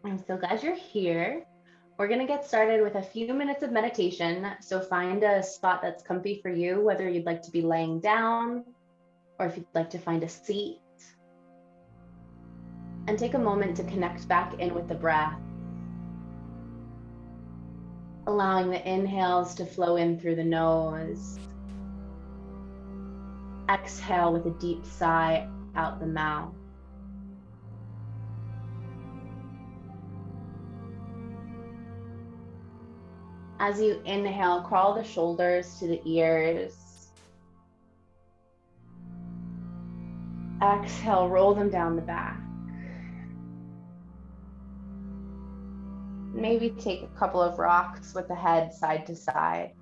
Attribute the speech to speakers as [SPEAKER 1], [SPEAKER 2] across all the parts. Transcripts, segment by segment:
[SPEAKER 1] I'm so glad you're here. We're going to get started with a few minutes of meditation. So find a spot that's comfy for you, whether you'd like to be laying down or if you'd like to find a seat. And take a moment to connect back in with the breath, allowing the inhales to flow in through the nose. Exhale with a deep sigh out the mouth. As you inhale, crawl the shoulders to the ears. Exhale, roll them down the back. Maybe take a couple of rocks with the head side to side.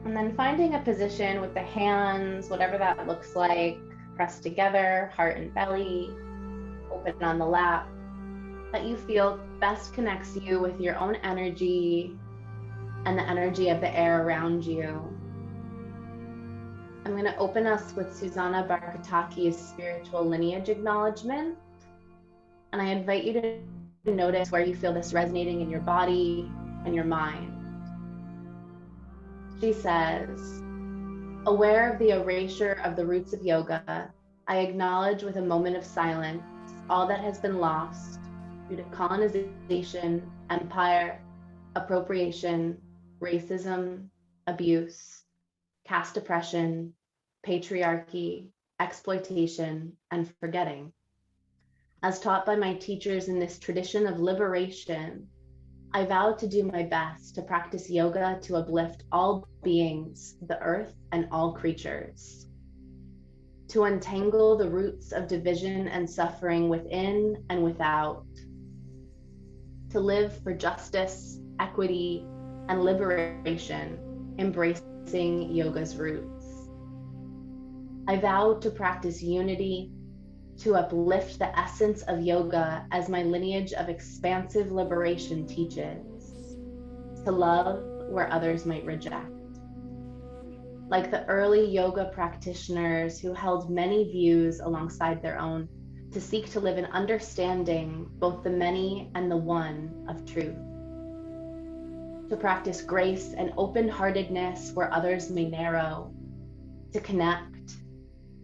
[SPEAKER 1] And then finding a position with the hands, whatever that looks like, pressed together, heart and belly, open on the lap, that you feel best connects you with your own energy and the energy of the air around you. I'm going to open us with Susanna Barkataki's spiritual lineage acknowledgement. And I invite you to notice where you feel this resonating in your body and your mind. She says, aware of the erasure of the roots of yoga, I acknowledge with a moment of silence all that has been lost due to colonization, empire, appropriation, racism, abuse, caste oppression, patriarchy, exploitation, and forgetting. As taught by my teachers in this tradition of liberation, I vow to do my best to practice yoga to uplift all beings, the earth, and all creatures. To untangle the roots of division and suffering within and without. To live for justice, equity, and liberation, embracing yoga's roots. I vow to practice unity, to uplift the essence of yoga as my lineage of expansive liberation teaches, to love where others might reject. Like the early yoga practitioners who held many views alongside their own, to seek to live in understanding both the many and the one of truth. To practice grace and open-heartedness where others may narrow, to connect,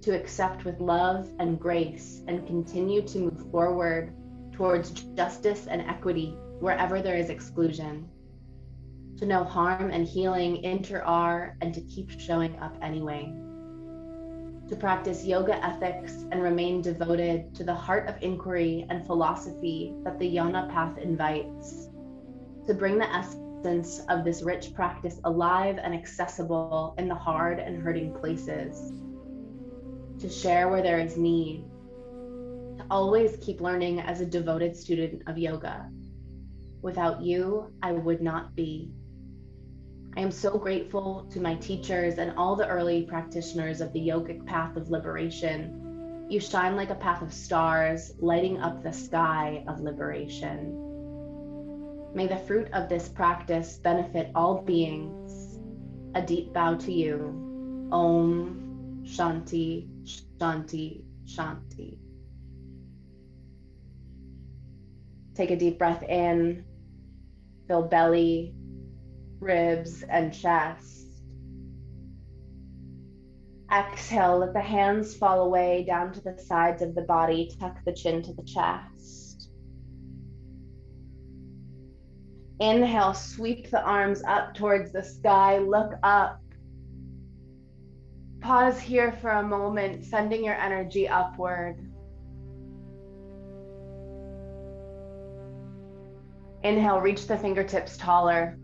[SPEAKER 1] to accept with love and grace and continue to move forward towards justice and equity wherever there is exclusion, to know harm and healing are and to keep showing up anyway, to practice yoga ethics and remain devoted to the heart of inquiry and philosophy that the Yana path invites, to bring the essence of this rich practice alive and accessible in the hard and hurting places, to share where there is need, to always keep learning as a devoted student of yoga. Without you, I would not be. I am so grateful to my teachers and all the early practitioners of the yogic path of liberation. You shine like a path of stars, lighting up the sky of liberation. May the fruit of this practice benefit all beings. A deep bow to you. Om Shanti, Shanti, Shanti. Take a deep breath in, fill belly, ribs, and chest. Exhale, let the hands fall away down to the sides of the body, tuck the chin to the chest. Inhale, sweep the arms up towards the sky, look up. Pause here for a moment, sending your energy upward. Inhale, reach the fingertips taller.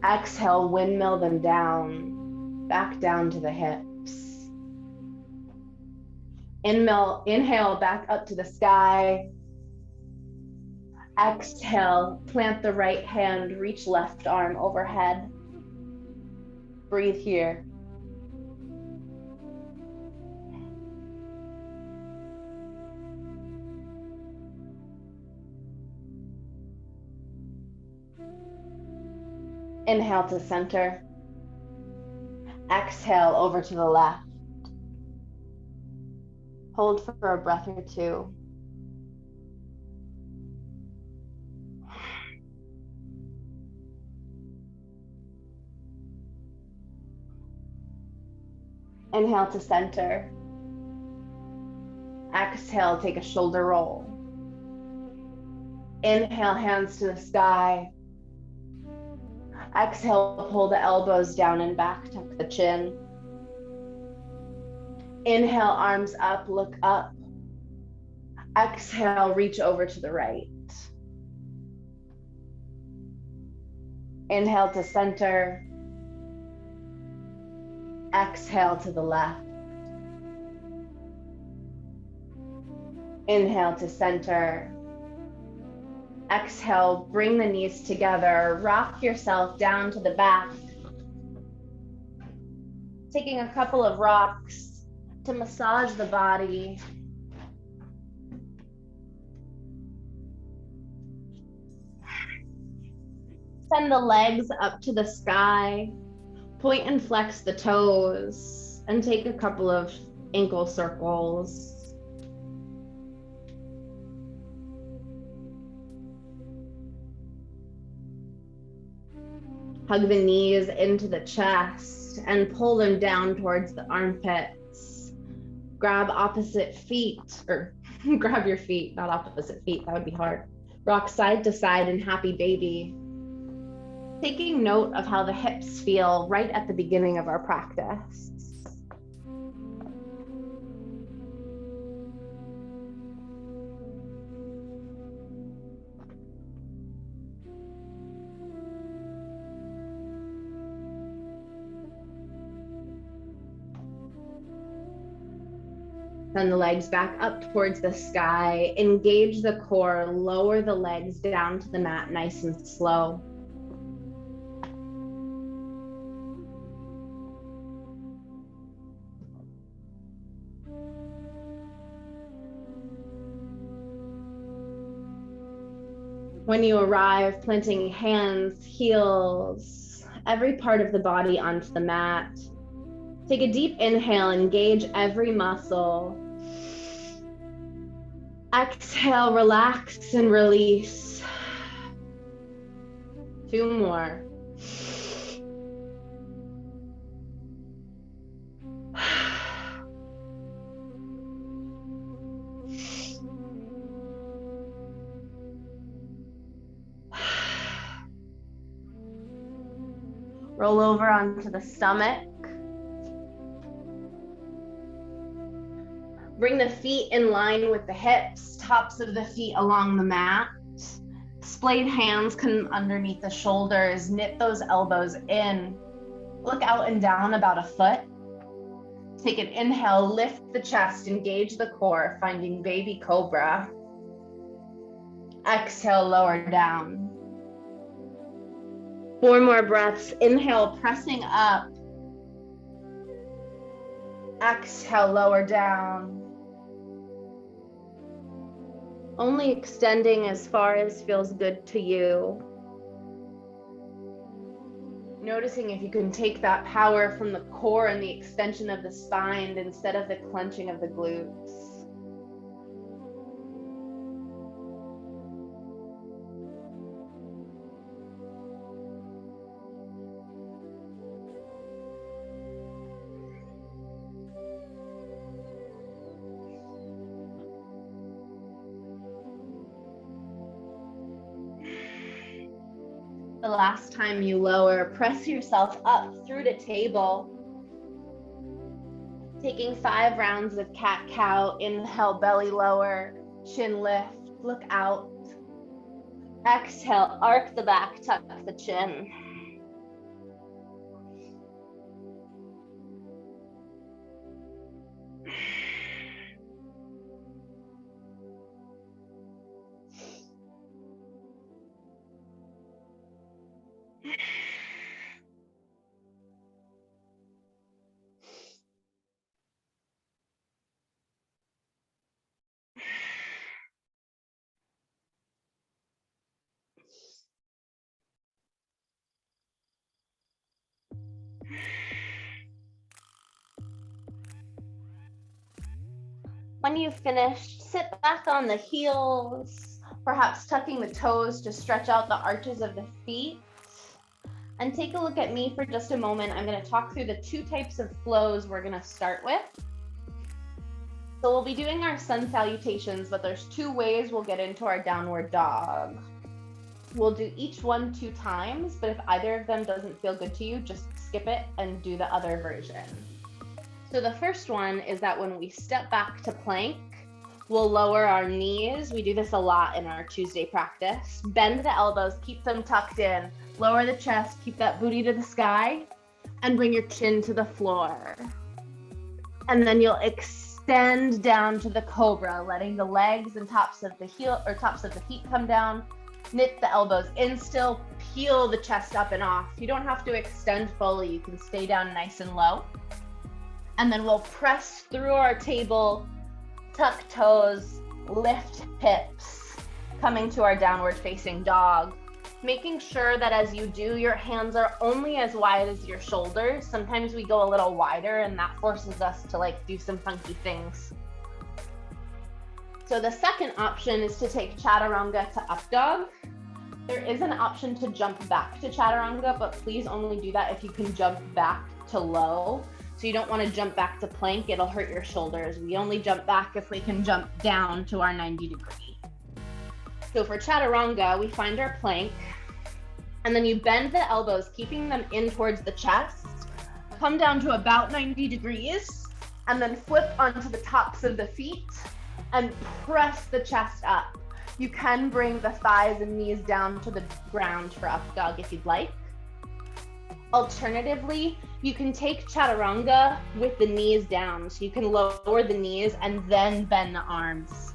[SPEAKER 1] Exhale, windmill them down, back down to the hips. Inhale, back up to the sky. Exhale, plant the right hand, reach left arm overhead. Breathe here. Inhale to center. Exhale over to the left. Hold for a breath or two. Inhale to center. Exhale, take a shoulder roll. Inhale, hands to the sky. Exhale, pull the elbows down and back, tuck the chin. Inhale, arms up, look up. Exhale, reach over to the right. Inhale to center. Exhale to the left. Inhale to center. Exhale, bring the knees together. Rock yourself down to the back. Taking a couple of rocks to massage the body. Send the legs up to the sky. Point and flex the toes and take a couple of ankle circles. Hug the knees into the chest and pull them down towards the armpits. Grab opposite feet, or grab your feet, not opposite feet, that would be hard. Rock side to side in happy baby. Taking note of how the hips feel right at the beginning of our practice. Send the legs back up towards the sky. Engage the core, lower the legs down to the mat nice and slow. When you arrive, planting hands, heels, every part of the body onto the mat. Take a deep inhale, engage every muscle. Exhale, relax and release. 2 more. Roll over onto the stomach. Bring the feet in line with the hips, tops of the feet along the mat. Splayed hands come underneath the shoulders, knit those elbows in. Look out and down about a foot. Take an inhale, lift the chest, engage the core, finding baby cobra. Exhale, lower down. 4 more breaths. Inhale, pressing up. Exhale, lower down. Only extending as far as feels good to you. Noticing if you can take that power from the core and the extension of the spine instead of the clenching of the glutes. The last time you lower, press yourself up through the table. Taking 5 rounds of cat-cow. Inhale, belly lower, chin lift, look out. Exhale, arc the back, tuck the chin. When you've finished, sit back on the heels, perhaps tucking the toes to stretch out the arches of the feet. And take a look at me for just a moment. I'm going to talk through the two types of flows we're going to start with. So we'll be doing our sun salutations, but there's two ways we'll get into our downward dog. We'll do each one 2 times, but if either of them doesn't feel good to you, just skip it and do the other version. So the first one is that when we step back to plank, we'll lower our knees. We do this a lot in our Tuesday practice. Bend the elbows, keep them tucked in, lower the chest, keep that booty to the sky, and bring your chin to the floor. And then you'll extend down to the cobra, letting the legs and tops of the feet come down. Knit the elbows in still, peel the chest up and off. You don't have to extend fully, you can stay down nice and low. And then we'll press through our table, tuck toes, lift hips, coming to our downward facing dog. Making sure that as you do, your hands are only as wide as your shoulders. Sometimes we go a little wider and that forces us to do some funky things. So the second option is to take chaturanga to up dog. There is an option to jump back to chaturanga, but please only do that if you can jump back to low. So you don't want to jump back to plank, it'll hurt your shoulders. We only jump back if we can jump down to our 90 degree. So for chaturanga, we find our plank, and then you bend the elbows, keeping them in towards the chest, come down to about 90 degrees, and then flip onto the tops of the feet and press the chest up. You can bring the thighs and knees down to the ground for up dog if you'd like. Alternatively, you can take chaturanga with the knees down. So you can lower the knees and then bend the arms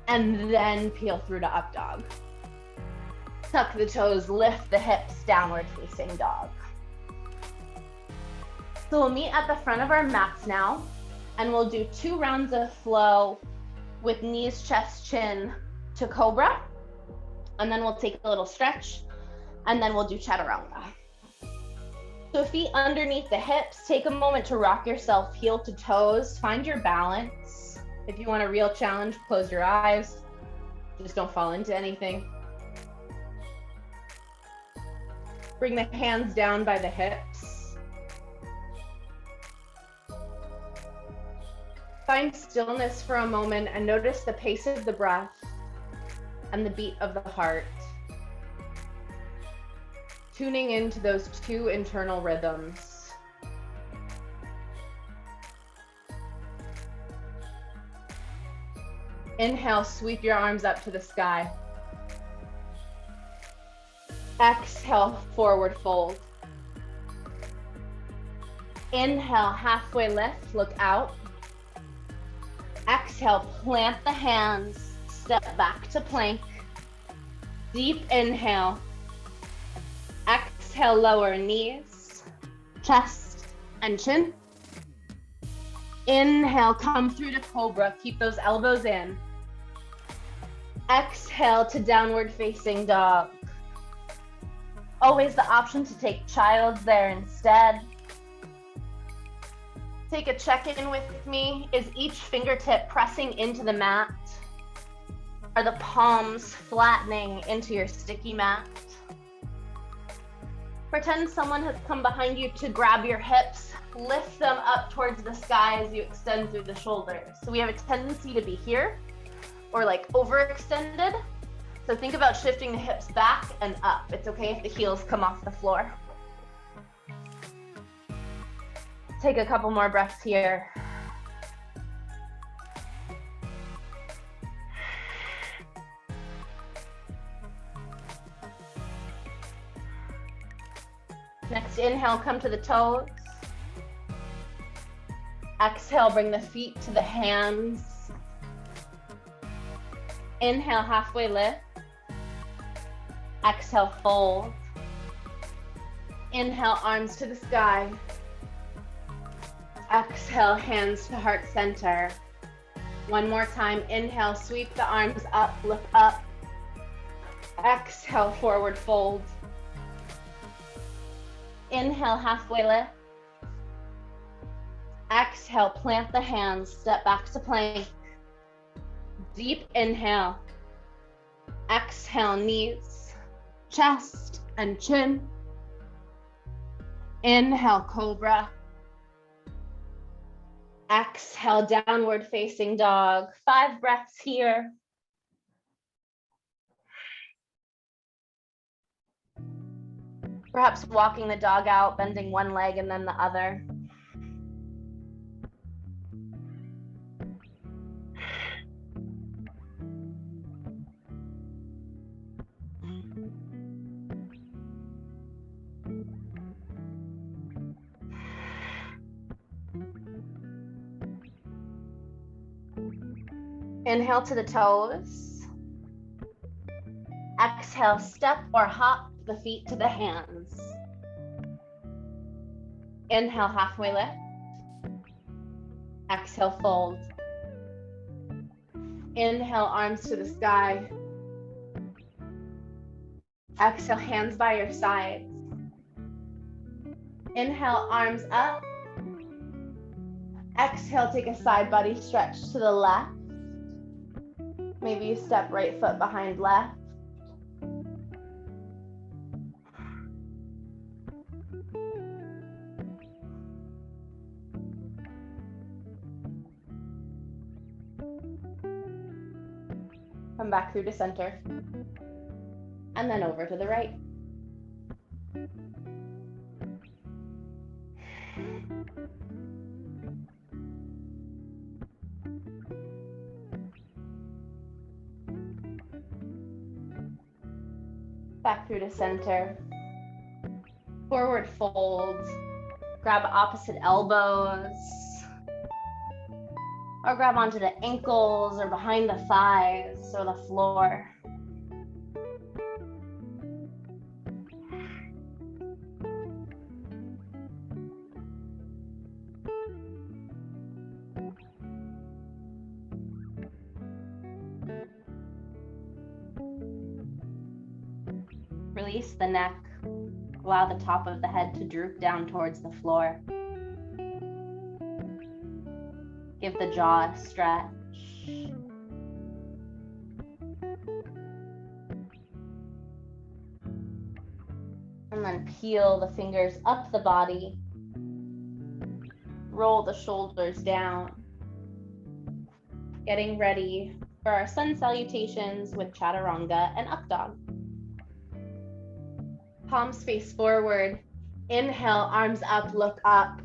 [SPEAKER 1] and then peel through to up dog. Tuck the toes, lift the hips, downward facing dog. So we'll meet at the front of our mats now, and we'll do 2 rounds of flow with knees, chest, chin to cobra. And then we'll take a little stretch, and then we'll do chaturanga. So feet underneath the hips, take a moment to rock yourself heel to toes, find your balance. If you want a real challenge, close your eyes. Just don't fall into anything. Bring the hands down by the hips. Find stillness for a moment and notice the pace of the breath and the beat of the heart. Tuning into those 2 internal rhythms. Inhale, sweep your arms up to the sky. Exhale, forward fold. Inhale, halfway lift, look out. Exhale, plant the hands, step back to plank. Deep inhale. Exhale, lower knees, chest, and chin. Inhale, come through to cobra. Keep those elbows in. Exhale to downward facing dog. Always the option to take child's there instead. Take a check-in with me. Is each fingertip pressing into the mat? Are the palms flattening into your sticky mat? Pretend someone has come behind you to grab your hips, lift them up towards the sky as you extend through the shoulders. So we have a tendency to be here or overextended. So think about shifting the hips back and up. It's okay if the heels come off the floor. Take a couple more breaths here. Next inhale, come to the toes. Exhale, bring the feet to the hands. Inhale, halfway lift. Exhale, fold. Inhale, arms to the sky. Exhale, hands to heart center. One more time. Inhale, sweep the arms up, look up. Exhale, forward fold. Inhale, halfway lift. Exhale, plant the hands, step back to plank. Deep inhale. Exhale, knees, chest, and chin. Inhale, cobra. Exhale, downward facing dog. 5 breaths here. Perhaps walking the dog out, bending one leg and then the other. Inhale to the toes. Exhale, step or hop the feet to the hands. Inhale, halfway lift. Exhale, fold. Inhale, arms to the sky. Exhale, hands by your sides. Inhale, arms up. Exhale, take a side body stretch to the left. Maybe you step right foot behind left. Come back through to center. And then over to the right. Back through to center. Forward fold. Grab opposite elbows. Or grab onto the ankles or behind the thighs or the floor. Release the neck. Allow the top of the head to droop down towards the floor. Give the jaw a stretch. And then peel the fingers up the body. Roll the shoulders down. Getting ready for our sun salutations with chaturanga and up dog. Palms face forward. Inhale, arms up, look up.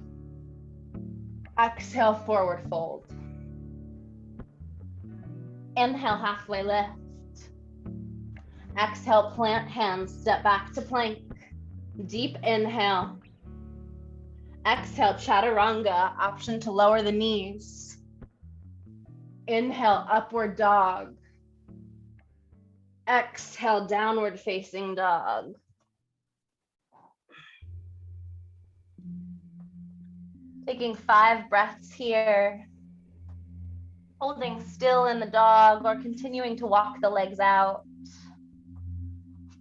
[SPEAKER 1] Exhale, forward fold. Inhale, halfway lift. Exhale, plant hands, step back to plank. Deep inhale. Exhale, chaturanga, option to lower the knees. Inhale, upward dog. Exhale, downward facing dog. Taking 5 breaths here. Holding still in the dog or continuing to walk the legs out.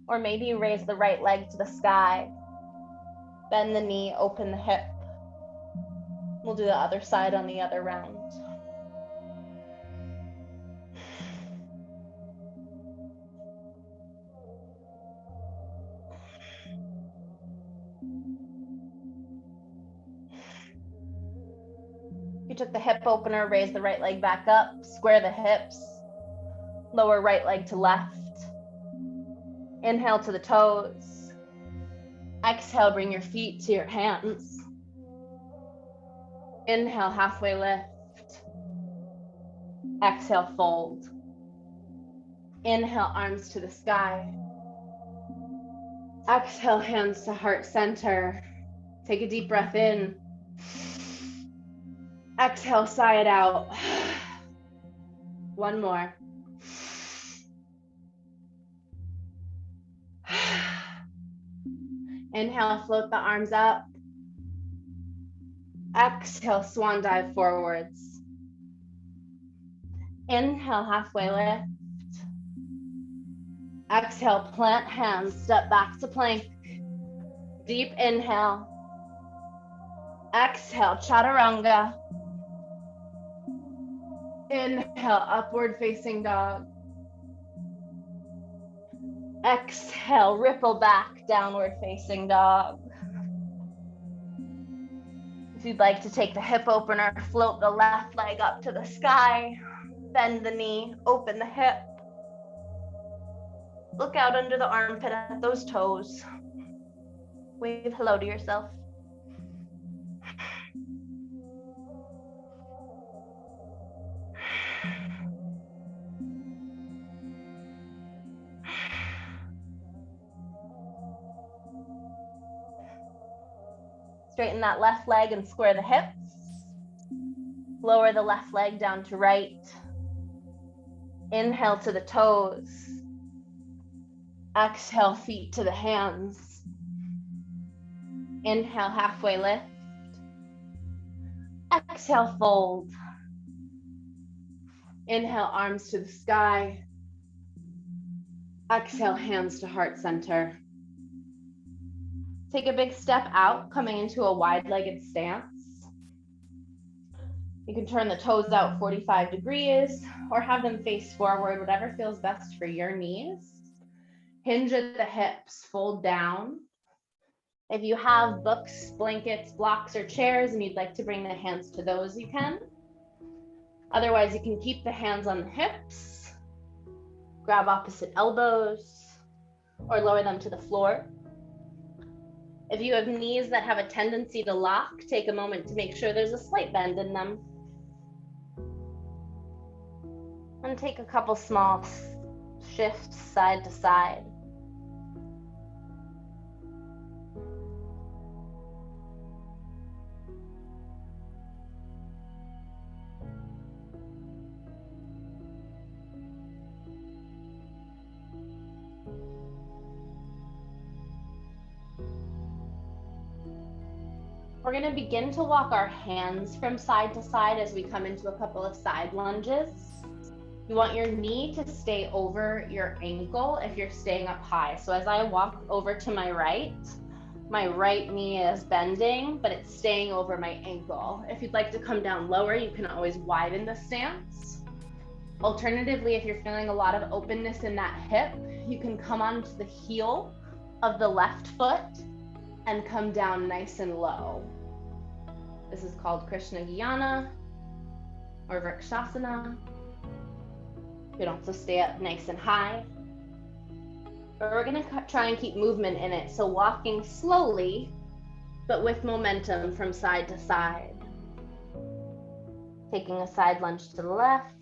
[SPEAKER 1] Or maybe you raise the right leg to the sky. Bend the knee, open the hip. We'll do the other side on the other round. You took the hip opener, raise the right leg back up, square the hips, lower right leg to left. Inhale to the toes. Exhale, bring your feet to your hands. Inhale, halfway lift. Exhale, fold. Inhale, arms to the sky. Exhale, hands to heart center. Take a deep breath in. Exhale, sigh it out. One more. Inhale, float the arms up. Exhale, swan dive forwards. Inhale, halfway lift. Exhale, plant hands, step back to plank. Deep inhale. Exhale, chaturanga. Inhale, upward facing dog. Exhale, ripple back, downward facing dog. If you'd like to take the hip opener, float the left leg up to the sky, bend the knee, open the hip. Look out under the armpit at those toes. Wave hello to yourself. Straighten that left leg and square the hips. Lower the left leg down to right. Inhale to the toes. Exhale, feet to the hands. Inhale, halfway lift. Exhale, fold. Inhale, arms to the sky. Exhale, hands to heart center. Take a big step out, coming into a wide-legged stance. You can turn the toes out 45 degrees or have them face forward, whatever feels best for your knees. Hinge at the hips, fold down. If you have books, blankets, blocks, or chairs and you'd like to bring the hands to those, you can. Otherwise, you can keep the hands on the hips, grab opposite elbows, or lower them to the floor. If you have knees that have a tendency to lock, take a moment to make sure there's a slight bend in them. And take a couple small shifts side to side. We're going to begin to walk our hands from side to side as we come into a couple of side lunges. You want your knee to stay over your ankle if you're staying up high. So as I walk over to my right knee is bending, but it's staying over my ankle. If you'd like to come down lower, you can always widen the stance. Alternatively, if you're feeling a lot of openness in that hip, you can come onto the heel of the left foot and come down nice and low. This is called Krishna Gyanana or Vrikshasana. You can also stay up nice and high. But we're gonna try and keep movement in it. So walking slowly, but with momentum from side to side. Taking a side lunge to the left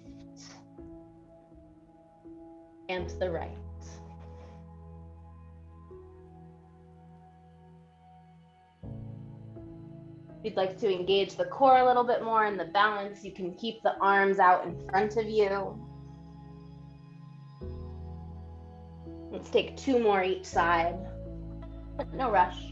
[SPEAKER 1] and to the right. If you'd like to engage the core a little bit more in the balance, you can keep the arms out in front of you. Let's take 2 more each side, but no rush.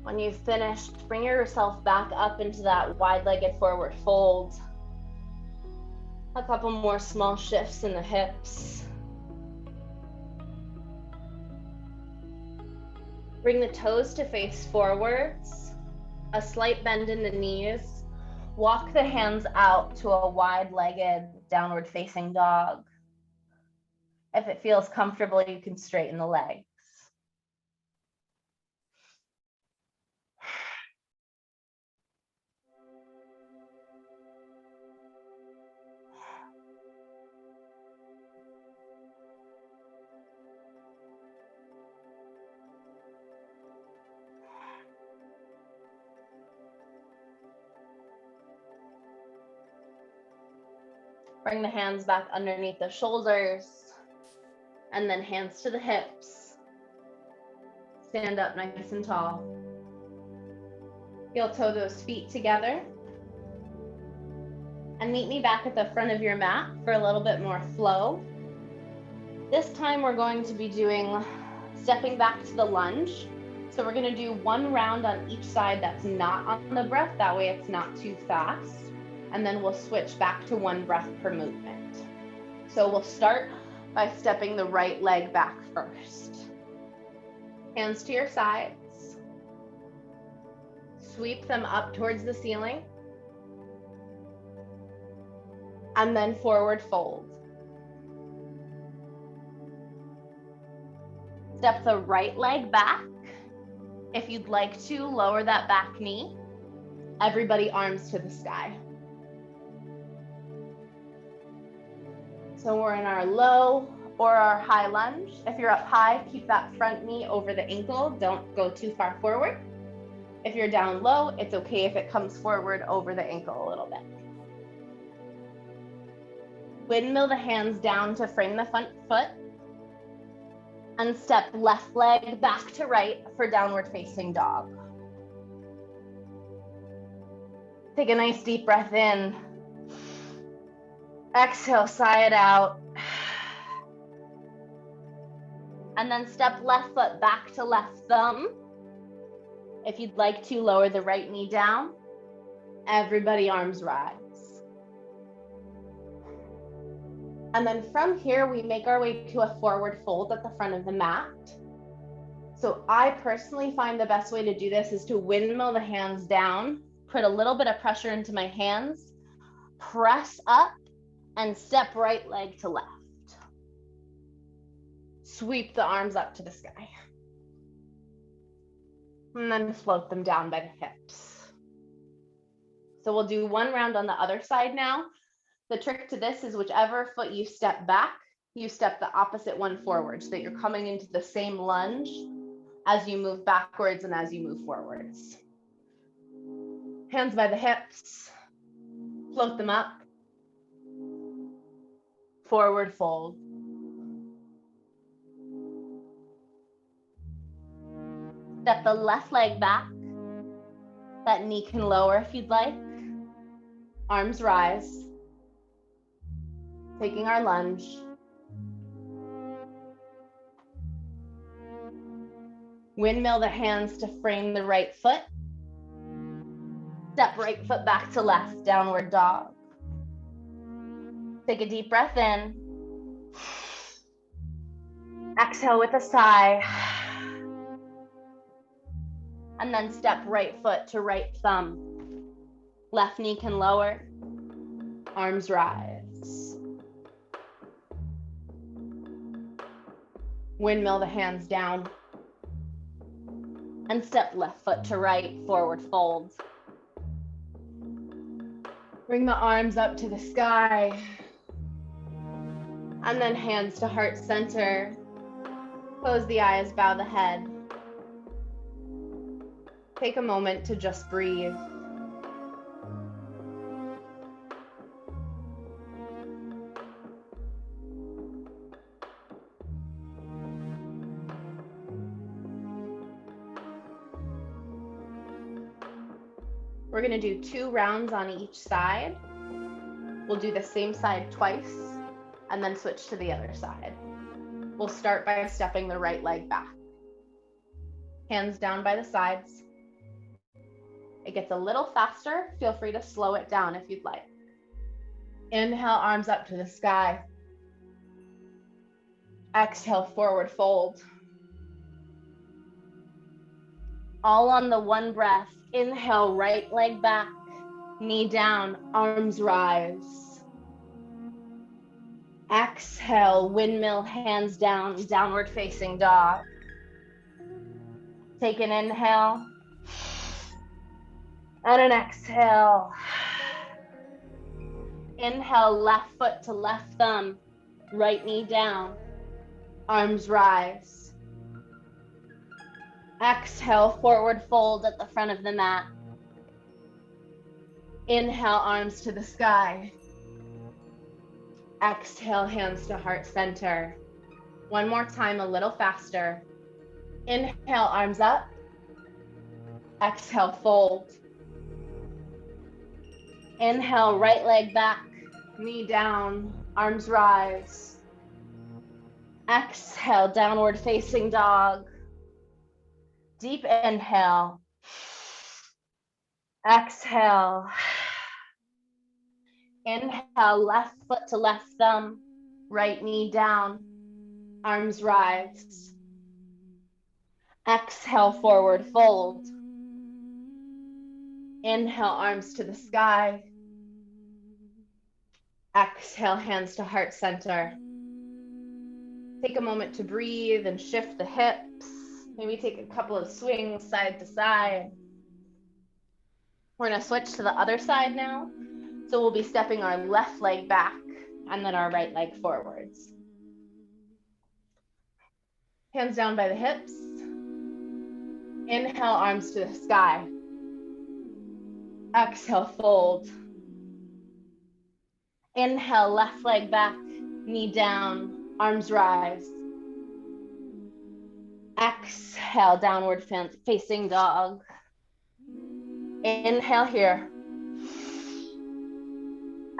[SPEAKER 1] When you've finished, bring yourself back up into that wide-legged forward fold. A couple more small shifts in the hips. Bring the toes to face forwards, a slight bend in the knees. Walk the hands out to a wide-legged downward facing dog. If it feels comfortable, you can straighten the legs. Bring the hands back underneath the shoulders and then hands to the hips. Stand up nice and tall. Heel toe those feet together. And meet me back at the front of your mat for a little bit more flow. This time we're going to be doing Stepping back to the lunge. So we're gonna do one round on each side that's not on the breath, that way it's not too fast. And then we'll switch back to one breath per movement. So we'll start by stepping the right leg back first. Hands to your sides. Sweep them up towards the ceiling. And then forward fold. Step the right leg back. If you'd like to, lower that back knee. Everybody arms to the sky. So we're in our low or our high lunge. If you're up high, keep that front knee over the ankle. Don't go too far forward. If you're down low, it's okay if it comes forward over the ankle a little bit. Windmill the hands down to frame the front foot. And step left leg back to right for downward facing dog. Take a nice deep breath in. Exhale, sigh it out. And then step left foot back to left thumb. If you'd like to, lower the right knee down. Everybody arms rise. And then from here, we make our way to a forward fold at the front of the mat. So I personally find the best way to do this is to windmill the hands down, put a little bit of pressure into my hands, press up, and step right leg to left. Sweep the arms up to the sky. And then float them down by the hips. So we'll do one round on the other side now. The trick to this is whichever foot you step back, you step the opposite one forward so that you're coming into the same lunge as you move backwards and as you move forwards. Hands by the hips, float them up, forward fold. Step the left leg back. That knee can lower if you'd like. Arms rise. Taking our lunge. Windmill the hands to frame the right foot. Step right foot back to left, downward dog. Take a deep breath in. Exhale with a sigh. And then step right foot to right thumb. Left knee can lower. Arms rise. Windmill the hands down. And step left foot to right, forward fold. Bring the arms up to the sky. And then hands to heart center. Close the eyes, bow the head. Take a moment to just breathe. We're going to do 2 rounds on each side. We'll do the same side twice and then switch to the other side. We'll start by stepping the right leg back. Hands down by the sides. It gets a little faster. Feel free to slow it down if you'd like. Inhale, arms up to the sky. Exhale, forward fold. All on the one breath. Inhale, right leg back, knee down, arms rise. Exhale, windmill, hands down, downward facing dog. Take an inhale and an exhale. Inhale, left foot to left thumb, right knee down, arms rise. Exhale, forward fold at the front of the mat. Inhale, arms to the sky. Exhale, hands to heart center. One more time, a little faster. Inhale, arms up. Exhale, fold. Inhale, right leg back, knee down, arms rise.
[SPEAKER 2] Exhale, downward facing dog. Deep inhale. Exhale. Inhale, left foot to left thumb, right knee down, arms rise. Exhale, forward fold. Inhale, arms to the sky. Exhale, hands to heart center. Take a moment to breathe and shift the hips. Maybe take a couple of swings side to side. We're going to switch to the other side now. So we'll be stepping our left leg back and then our right leg forwards. Hands down by the hips. Inhale, arms to the sky. Exhale, fold. Inhale, left leg back, knee down, arms rise. Exhale, downward facing dog. Inhale here.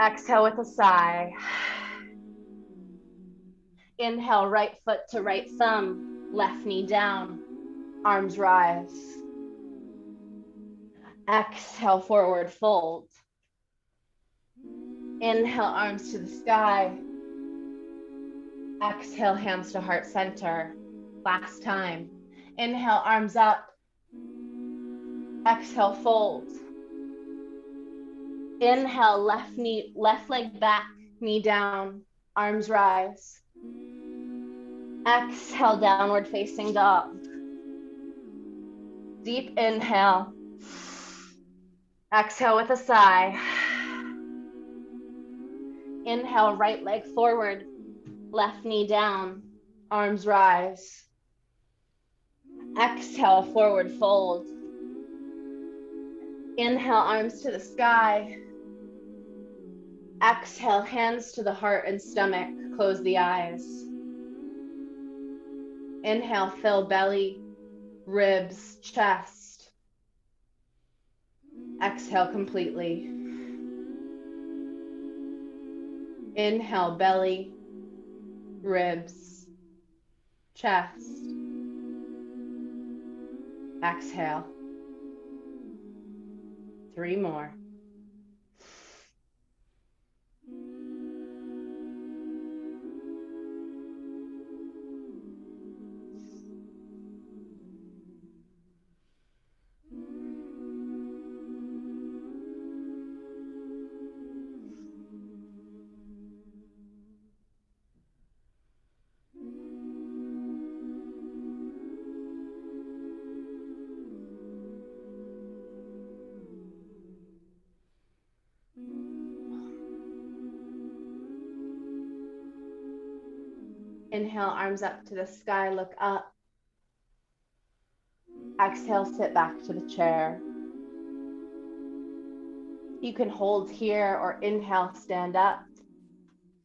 [SPEAKER 2] Exhale with a sigh. Inhale, right foot to right thumb, left knee down, arms rise. Exhale, forward fold. Inhale, arms to the sky. Exhale, hands to heart center. Last time. Inhale, arms up. Exhale, fold. Inhale, left leg back, knee down, arms rise. Exhale, downward facing dog. Deep inhale. Exhale with a sigh. Inhale, right leg forward, left knee down, arms rise. Exhale, forward fold. Inhale, arms to the sky. Exhale, hands to the heart and stomach, close the eyes. Inhale, fill belly, ribs, chest. Exhale completely. Inhale, belly, ribs, chest. Exhale. 3 more. Inhale, arms up to the sky, look up. Exhale, sit back to the chair. You can hold here or inhale, stand up.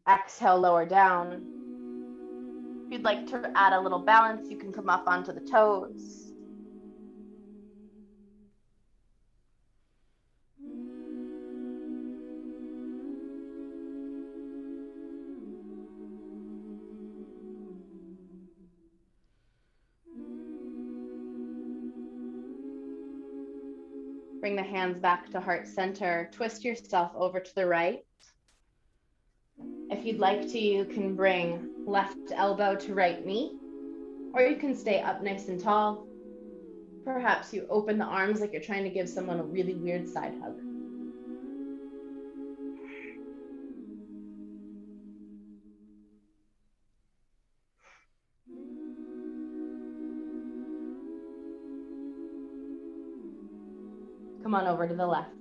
[SPEAKER 2] Exhale, lower down. If you'd like to add a little balance, you can come up onto the toes. Bring the hands back to heart center. Twist yourself over to the right. If you'd like to, you can bring left elbow to right knee, or you can stay up nice and tall. Perhaps you open the arms like you're trying to give someone a really weird side hug. Come on over to the left.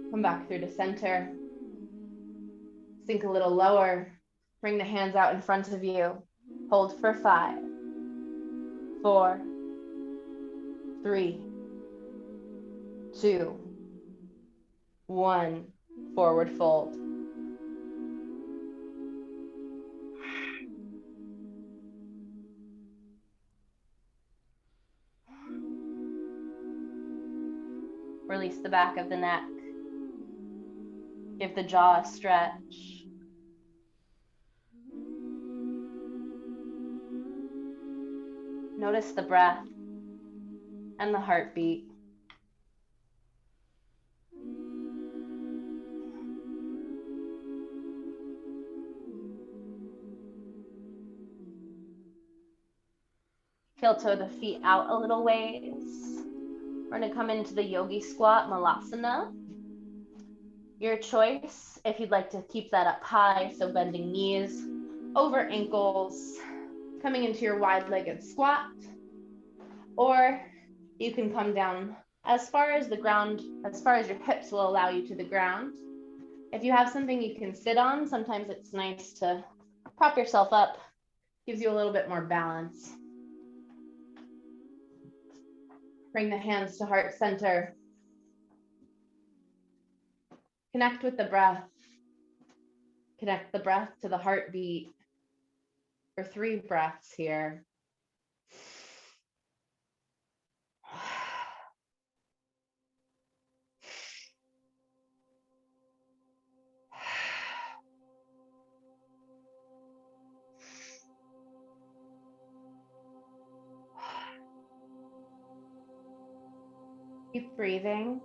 [SPEAKER 2] Come back through to center. Sink a little lower. Bring the hands out in front of you. Hold for 5, 4, 3, 2, 1. Forward fold. Release the back of the neck. Give the jaw a stretch. Notice the breath and the heartbeat. Heel toe the feet out a little ways. We're going to come into the yogi squat, malasana. Your choice, if you'd like to keep that up high, so bending knees over ankles, coming into your wide-legged squat, or you can come down as far as the ground, as far as your hips will allow you to the ground. If you have something you can sit on, sometimes it's nice to prop yourself up, gives you a little bit more balance. Bring the hands to heart center. Connect with the breath. Connect the breath to the heartbeat for 3 breaths here. Keep breathing.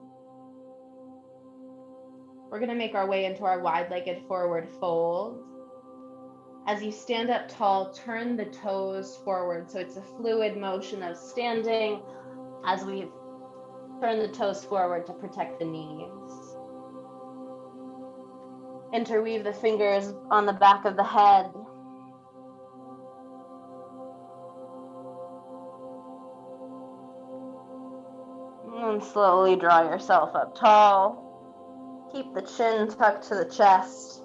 [SPEAKER 2] We're going to make our way into our wide-legged forward fold. As you stand up tall, turn the toes forward. So it's a fluid motion of standing as we turn the toes forward to protect the knees. Interweave the fingers on the back of the head. And slowly draw yourself up tall. Keep the chin tucked to the chest.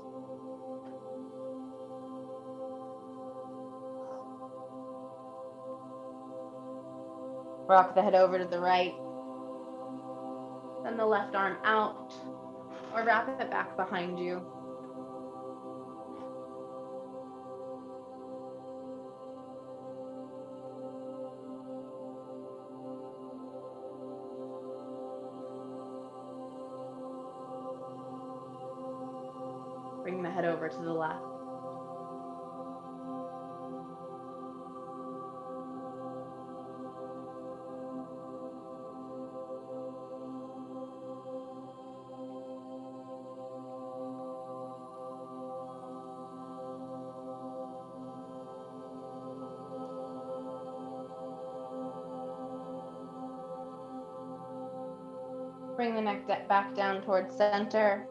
[SPEAKER 2] Rock the head over to the right. Send the left arm out, or wrap it back behind you. Bring the head over to the left. Bring the neck back down towards center.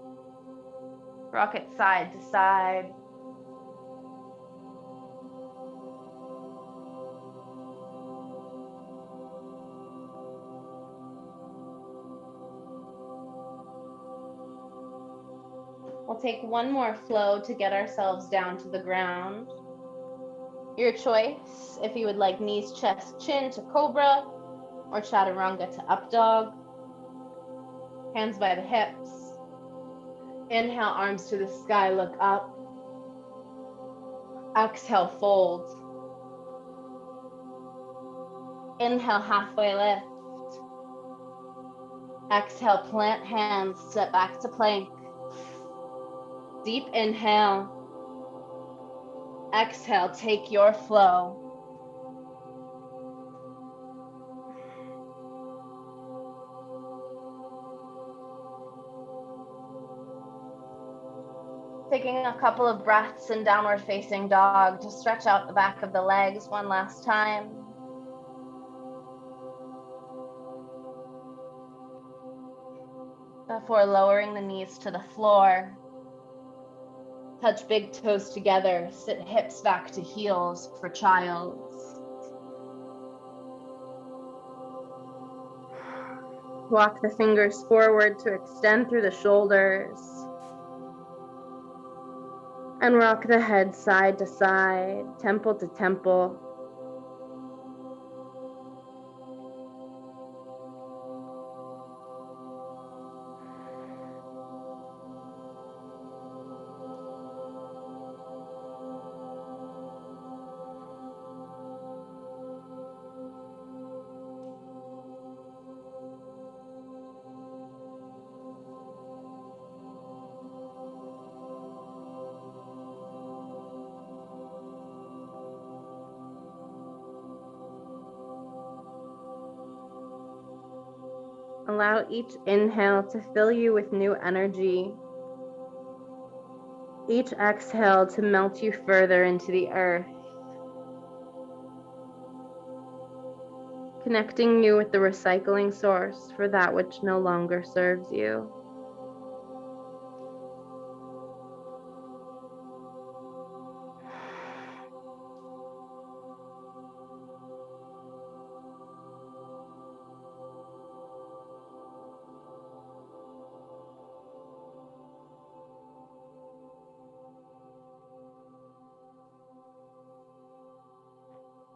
[SPEAKER 2] Rock it side to side. We'll take one more flow to get ourselves down to the ground. Your choice, if you would like knees, chest, chin to cobra, or chaturanga to up dog. Hands by the hips. Inhale, arms to the sky, look up. Exhale, fold. Inhale, halfway lift. Exhale, plant hands, step back to plank. Deep inhale. Exhale, take your flow. Taking a couple of breaths in downward facing dog to stretch out the back of the legs one last time. Before lowering the knees to the floor. Touch big toes together, sit hips back to heels for child's. Walk the fingers forward to extend through the shoulders. And rock the head side to side, temple to temple.
[SPEAKER 1] Allow each inhale to fill you with new energy. Each exhale to melt you further into the earth, connecting you with the recycling source for that which no longer serves you.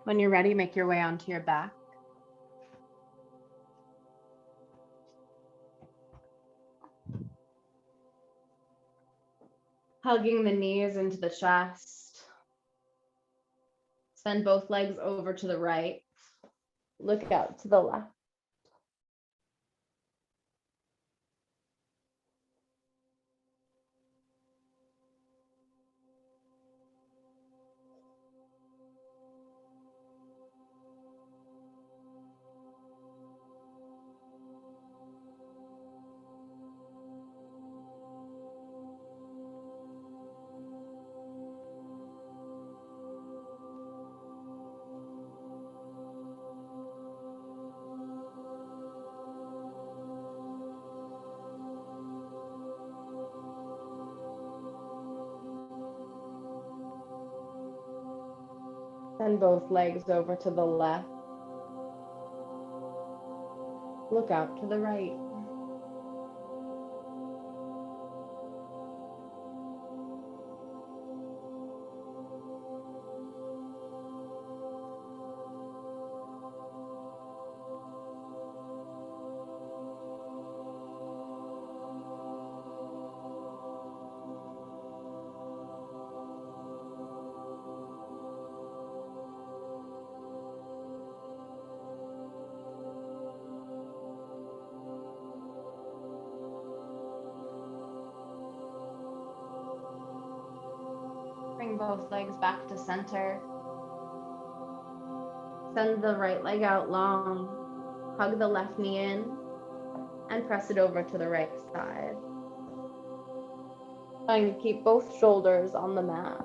[SPEAKER 1] When you're ready, make your way onto your back. Hugging the knees into the chest. Send both legs over to the right. Look out to the left. Send both legs over to the left. Look out to the right. Bring both legs back to center. Send the right leg out long. Hug the left knee in and press it over to the right side. Trying to keep both shoulders on the mat.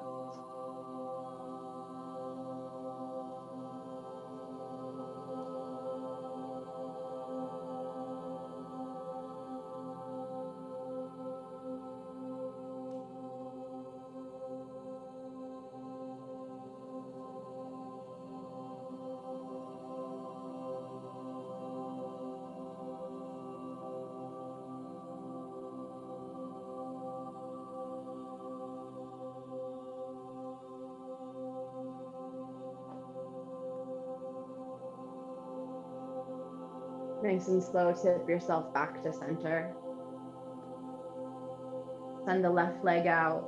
[SPEAKER 1] Nice and slow, tip yourself back to center. Send the left leg out.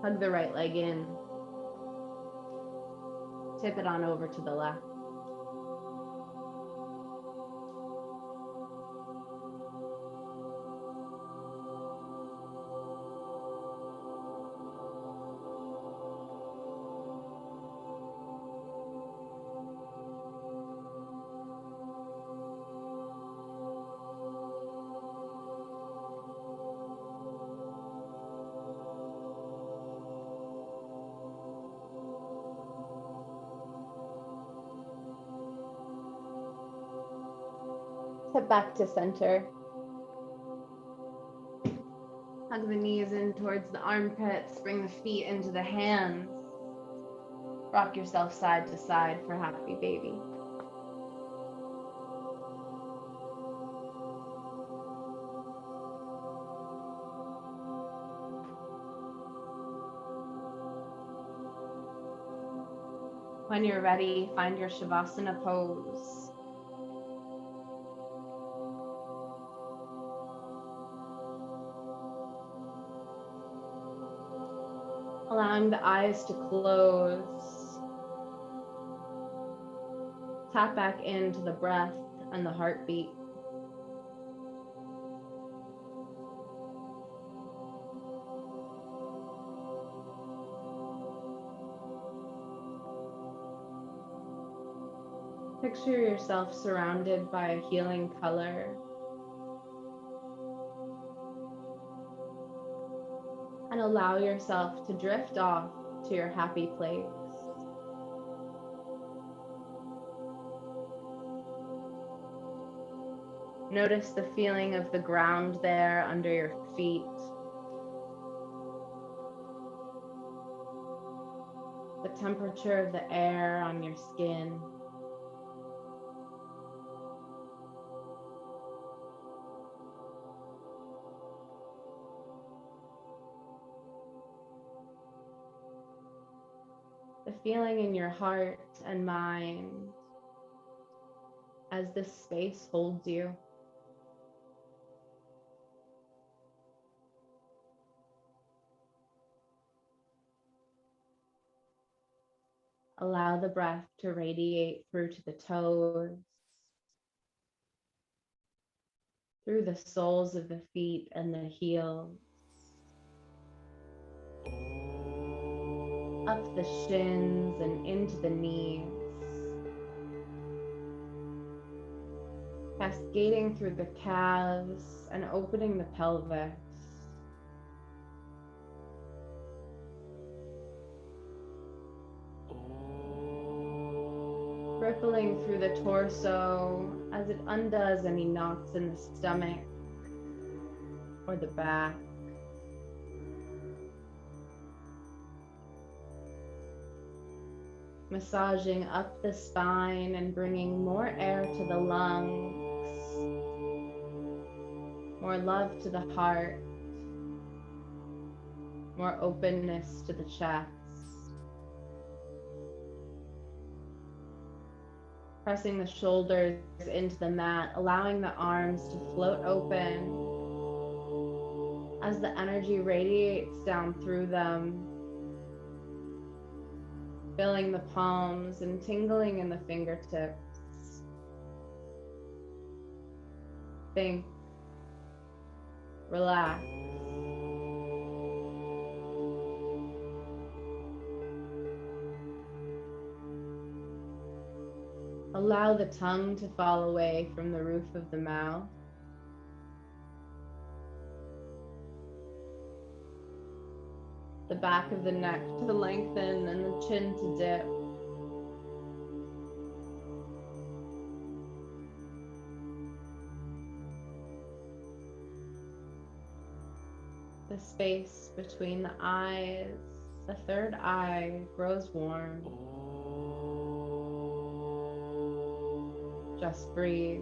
[SPEAKER 1] Hug the right leg in. Tip it on over to the left. Tip back to center. Hug the knees in towards the armpits. Bring the feet into the hands. Rock yourself side to side for happy baby. When you're ready, find your Shavasana pose. Allowing the eyes to close. Tap back into the breath and the heartbeat. Picture yourself surrounded by a healing color and allow yourself to drift off to your happy place. Notice the feeling of the ground there under your feet, the temperature of the air on your skin. The feeling in your heart and mind as this space holds you. Allow the breath to radiate through to the toes, through the soles of the feet and the heels, up the shins and into the knees, cascading through the calves and opening the pelvis. Rippling through the torso as it undoes any knots in the stomach or the back. Massaging up the spine and bringing more air to the lungs, more love to the heart, more openness to the chest. Pressing the shoulders into the mat, allowing the arms to float open as the energy radiates down through them, filling the palms and tingling in the fingertips. Think, relax. Allow the tongue to fall away from the roof of the mouth. The back of the neck to lengthen and the chin to dip. The space between the eyes, the third eye, grows warm. Just breathe.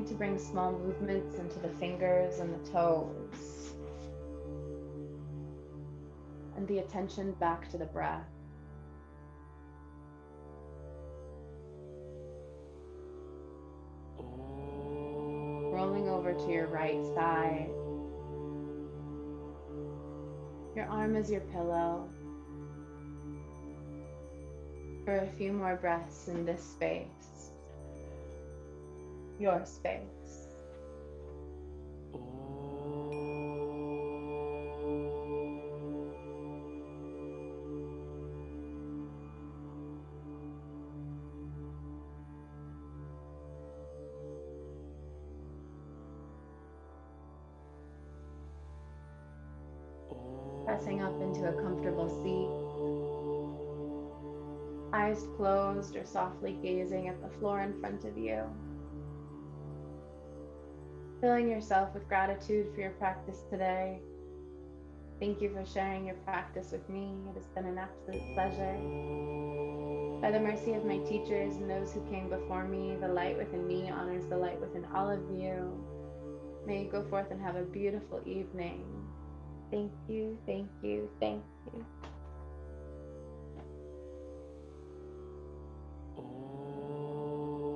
[SPEAKER 1] to bring small movements into the fingers and the toes, and the attention back to the breath. Rolling over to your right side. Your arm is your pillow. For a few more breaths in this space, your space. Pressing up into a comfortable seat, eyes closed or softly gazing at the floor in front of you. Filling yourself with gratitude for your practice today. Thank you for sharing your practice with me. It has been an absolute pleasure. By the mercy of my teachers and those who came before me, the light within me honors the light within all of you. May you go forth and have a beautiful evening. Thank you, thank you, thank you.